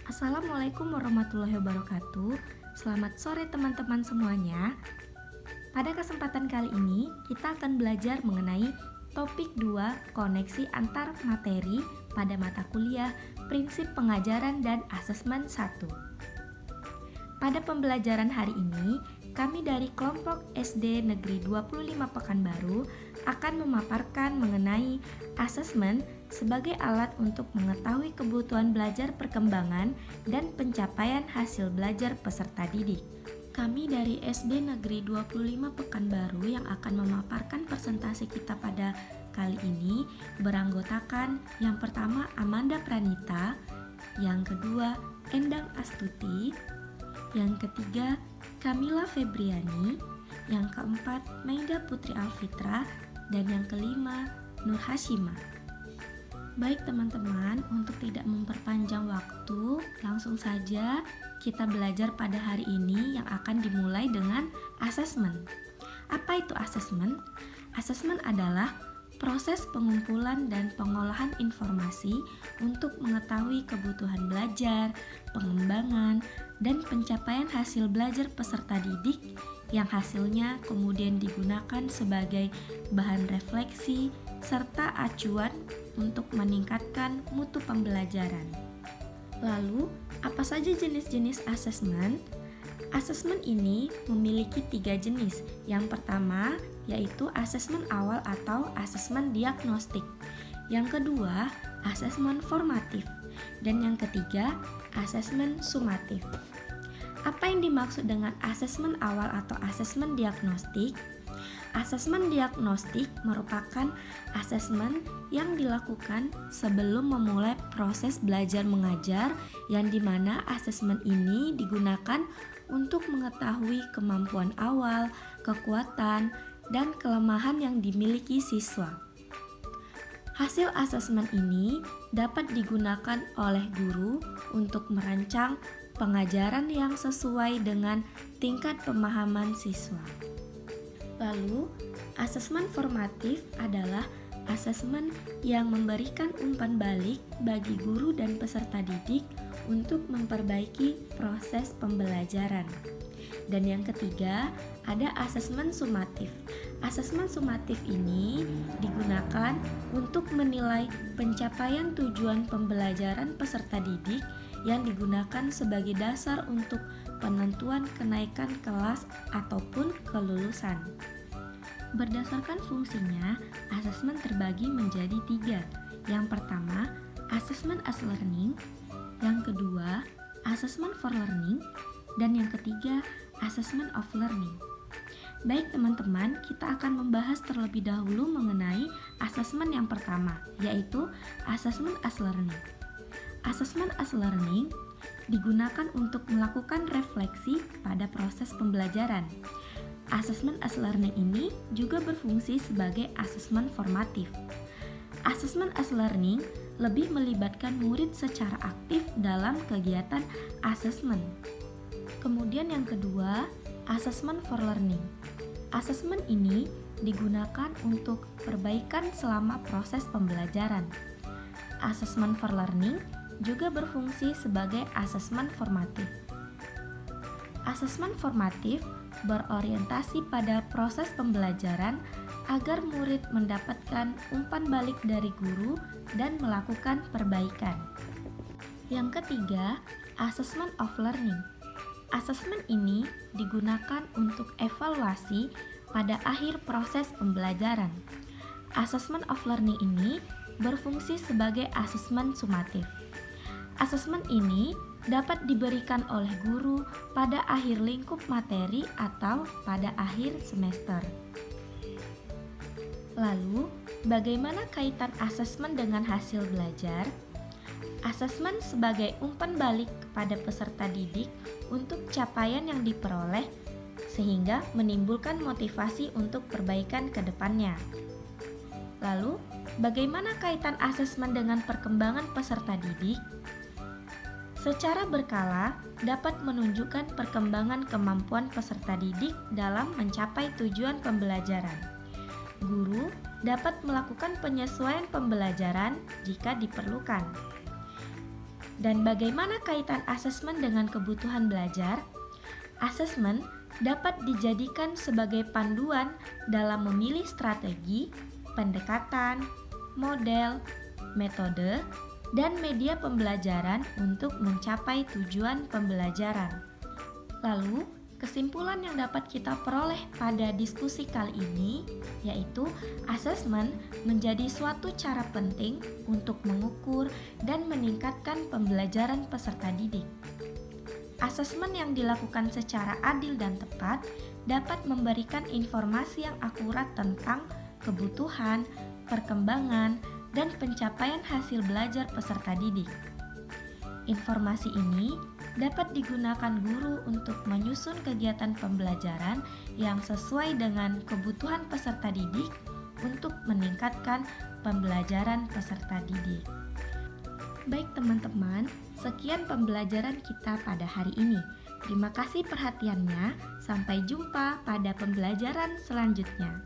Assalamualaikum warahmatullahi wabarakatuh. Selamat sore teman-teman semuanya. Pada kesempatan kali ini kita akan belajar mengenai topik 2 koneksi antar materi pada mata kuliah Prinsip Pengajaran dan Asesmen 1. Pada pembelajaran hari ini, kami dari kelompok SD Negeri 25 Pekanbaru akan memaparkan mengenai asesmen sebagai alat untuk mengetahui kebutuhan belajar perkembangan dan pencapaian hasil belajar peserta didik. Kami dari SD Negeri 25 Pekanbaru yang akan memaparkan presentasi kita pada kali ini beranggotakan yang pertama Amanda Pranita, yang kedua Endang Astuti, yang ketiga Kamila Febriani, yang keempat Maida Putri Alfitra, dan yang kelima Nur Hashima. Baik teman-teman, untuk tidak memperpanjang waktu, langsung saja kita belajar pada hari ini yang akan dimulai dengan asesmen. Apa itu asesmen? Asesmen adalah proses pengumpulan dan pengolahan informasi untuk mengetahui kebutuhan belajar, pengembangan, dan pencapaian hasil belajar peserta didik yang hasilnya kemudian digunakan sebagai bahan refleksi serta acuan untuk meningkatkan mutu pembelajaran. Lalu, apa saja jenis-jenis asesmen? Asesmen ini memiliki 3 jenis. Yang pertama yaitu asesmen awal atau asesmen diagnostik. Yang kedua, asesmen formatif. Dan yang ketiga, asesmen sumatif. Apa yang dimaksud dengan asesmen awal atau asesmen diagnostik? Asesmen diagnostik merupakan asesmen yang dilakukan sebelum memulai proses belajar mengajar, yang dimana asesmen ini digunakan untuk mengetahui kemampuan awal, kekuatan, dan kelemahan yang dimiliki siswa. Hasil asesmen ini dapat digunakan oleh guru untuk merancang pengajaran yang sesuai dengan tingkat pemahaman siswa. Lalu, asesmen formatif adalah asesmen yang memberikan umpan balik bagi guru dan peserta didik untuk memperbaiki proses pembelajaran. Dan yang ketiga, ada asesmen sumatif. Asesmen sumatif ini digunakan untuk menilai pencapaian tujuan pembelajaran peserta didik yang digunakan sebagai dasar untuk penentuan kenaikan kelas ataupun kelulusan. Berdasarkan fungsinya, asesmen terbagi menjadi 3. Yang pertama, asesmen as learning, yang kedua, asesmen for learning, dan yang ketiga, assessment of learning. Baik teman-teman, kita akan membahas terlebih dahulu mengenai asesmen yang pertama, yaitu assessment as learning. Assessment as learning digunakan untuk melakukan refleksi pada proses pembelajaran. Assessment as learning ini juga berfungsi sebagai asesmen formatif. Assessment as learning lebih melibatkan murid secara aktif dalam kegiatan asesmen. Kemudian yang kedua, assessment for learning. Asesmen ini digunakan untuk perbaikan selama proses pembelajaran. Assessment for learning juga berfungsi sebagai asesmen formatif. Asesmen formatif berorientasi pada proses pembelajaran agar murid mendapatkan umpan balik dari guru dan melakukan perbaikan. Yang ketiga, assessment of learning. Asesmen ini digunakan untuk evaluasi pada akhir proses pembelajaran. Assessment of learning ini berfungsi sebagai asesmen sumatif. Asesmen ini dapat diberikan oleh guru pada akhir lingkup materi atau pada akhir semester. Lalu, bagaimana kaitan asesmen dengan hasil belajar? Asesmen sebagai umpan balik kepada peserta didik untuk capaian yang diperoleh sehingga menimbulkan motivasi untuk perbaikan ke depannya. Lalu, bagaimana kaitan asesmen dengan perkembangan peserta didik? Secara berkala dapat menunjukkan perkembangan kemampuan peserta didik dalam mencapai tujuan pembelajaran. Guru dapat melakukan penyesuaian pembelajaran jika diperlukan. Dan bagaimana kaitan asesmen dengan kebutuhan belajar? Asesmen dapat dijadikan sebagai panduan dalam memilih strategi, pendekatan, model, metode, dan media pembelajaran untuk mencapai tujuan pembelajaran. Lalu, kesimpulan yang dapat kita peroleh pada diskusi kali ini yaitu asesmen menjadi suatu cara penting untuk mengukur dan meningkatkan pembelajaran peserta didik. Asesmen yang dilakukan secara adil dan tepat dapat memberikan informasi yang akurat tentang kebutuhan, perkembangan, dan pencapaian hasil belajar peserta didik. Informasi ini dapat digunakan guru untuk menyusun kegiatan pembelajaran yang sesuai dengan kebutuhan peserta didik untuk meningkatkan pembelajaran peserta didik. Baik teman-teman, sekian pembelajaran kita pada hari ini. Terima kasih perhatiannya, sampai jumpa pada pembelajaran selanjutnya.